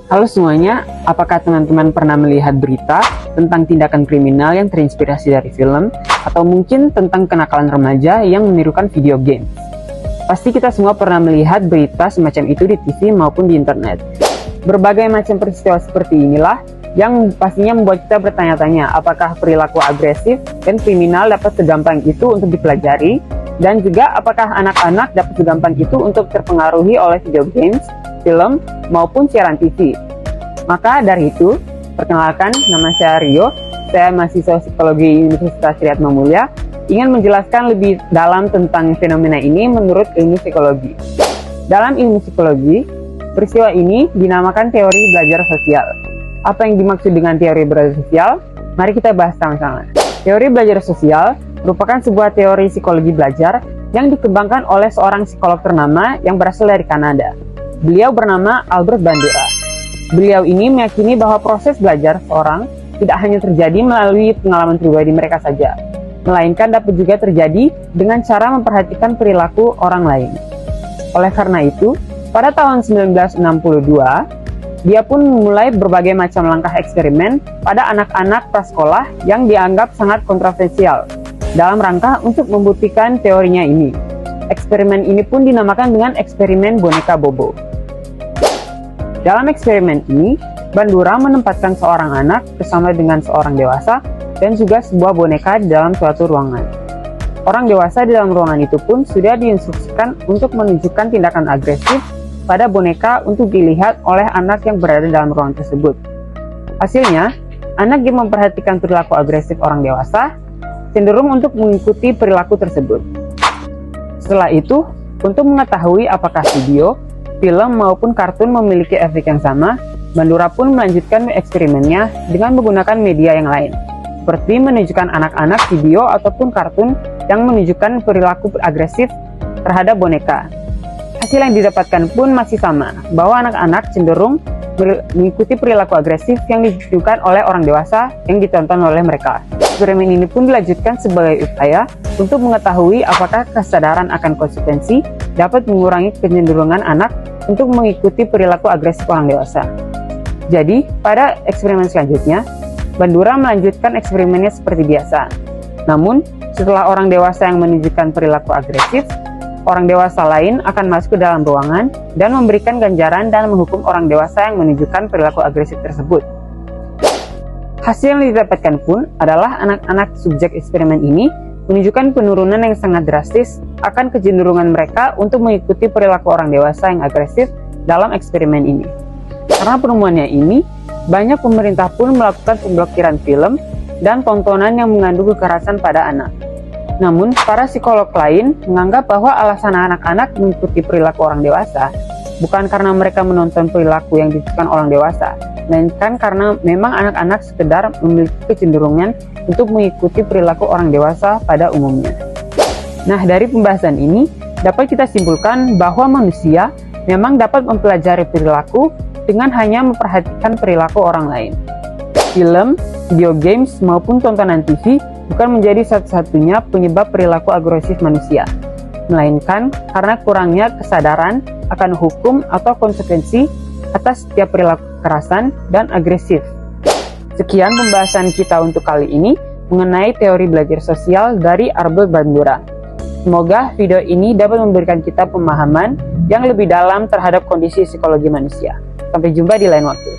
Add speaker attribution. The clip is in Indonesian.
Speaker 1: Halo semuanya, apakah teman-teman pernah melihat berita tentang tindakan kriminal yang terinspirasi dari film, atau mungkin tentang kenakalan remaja yang menirukan video game? Pasti kita semua pernah melihat berita semacam itu di TV maupun di internet. Berbagai macam peristiwa seperti inilah yang pastinya membuat kita bertanya-tanya apakah perilaku agresif dan kriminal dapat segampang itu untuk dipelajari, dan juga apakah anak-anak dapat segampang itu untuk terpengaruhi oleh video games, film, maupun siaran TV. Maka dari itu, perkenalkan, nama saya Rio, saya mahasiswa psikologi Universitas Triatma Mulia, ingin menjelaskan lebih dalam tentang fenomena ini menurut ilmu psikologi. Dalam ilmu psikologi, peristiwa ini dinamakan teori belajar sosial. Apa yang dimaksud dengan teori belajar sosial? Mari kita bahas sama-sama. Teori belajar sosial merupakan sebuah teori psikologi belajar yang dikembangkan oleh seorang psikolog ternama yang berasal dari Kanada. Beliau bernama Albert Bandura. Beliau ini meyakini bahwa proses belajar seorang tidak hanya terjadi melalui pengalaman pribadi mereka saja, melainkan dapat juga terjadi dengan cara memperhatikan perilaku orang lain. Oleh karena itu, pada tahun 1962, dia pun memulai berbagai macam langkah eksperimen pada anak-anak prasekolah yang dianggap sangat kontroversial dalam rangka untuk membuktikan teorinya ini. Eksperimen ini pun dinamakan dengan eksperimen boneka Bobo. Dalam eksperimen ini, Bandura menempatkan seorang anak bersama dengan seorang dewasa dan juga sebuah boneka di dalam suatu ruangan. Orang dewasa di dalam ruangan itu pun sudah diinstruksikan untuk menunjukkan tindakan agresif pada boneka untuk dilihat oleh anak yang berada dalam ruangan tersebut. Hasilnya, anak yang memperhatikan perilaku agresif orang dewasa cenderung untuk mengikuti perilaku tersebut. Setelah itu, untuk mengetahui apakah video, film maupun kartun memiliki efek yang sama, Bandura pun melanjutkan eksperimennya dengan menggunakan media yang lain, seperti menunjukkan anak-anak video ataupun kartun yang menunjukkan perilaku agresif terhadap boneka. Hasil yang didapatkan pun masih sama, bahwa anak-anak cenderung mengikuti perilaku agresif yang ditunjukkan oleh orang dewasa yang ditonton oleh mereka. Eksperimen ini pun dilanjutkan sebagai upaya untuk mengetahui apakah kesadaran akan konsekuensi dapat mengurangi kecenderungan anak untuk mengikuti perilaku agresif orang dewasa. Jadi, pada eksperimen selanjutnya, Bandura melanjutkan eksperimennya seperti biasa. Namun, setelah orang dewasa yang menunjukkan perilaku agresif, orang dewasa lain akan masuk ke dalam ruangan dan memberikan ganjaran dan menghukum orang dewasa yang menunjukkan perilaku agresif tersebut. Hasil yang didapatkan pun adalah anak-anak subjek eksperimen ini menunjukkan penurunan yang sangat drastis akan kecenderungan mereka untuk mengikuti perilaku orang dewasa yang agresif dalam eksperimen ini. Karena penemuannya ini, banyak pemerintah pun melakukan pemblokiran film dan tontonan yang mengandung kekerasan pada anak. Namun, para psikolog lain menganggap bahwa alasan anak-anak mengikuti perilaku orang dewasa bukan karena mereka menonton perilaku yang ditunjukkan orang dewasa, melainkan karena memang anak-anak sekedar memiliki kecenderungan untuk mengikuti perilaku orang dewasa pada umumnya. Nah, dari pembahasan ini dapat kita simpulkan bahwa manusia memang dapat mempelajari perilaku dengan hanya memperhatikan perilaku orang lain. Film, video games, maupun tontonan TV bukan menjadi satu-satunya penyebab perilaku agresif manusia, melainkan karena kurangnya kesadaran akan hukum atau konsekuensi atas setiap perilaku kekerasan dan agresif. Sekian pembahasan kita untuk kali ini mengenai teori belajar sosial dari Albert Bandura. Semoga video ini dapat memberikan kita pemahaman yang lebih dalam terhadap kondisi psikologi manusia. Sampai jumpa di lain waktu.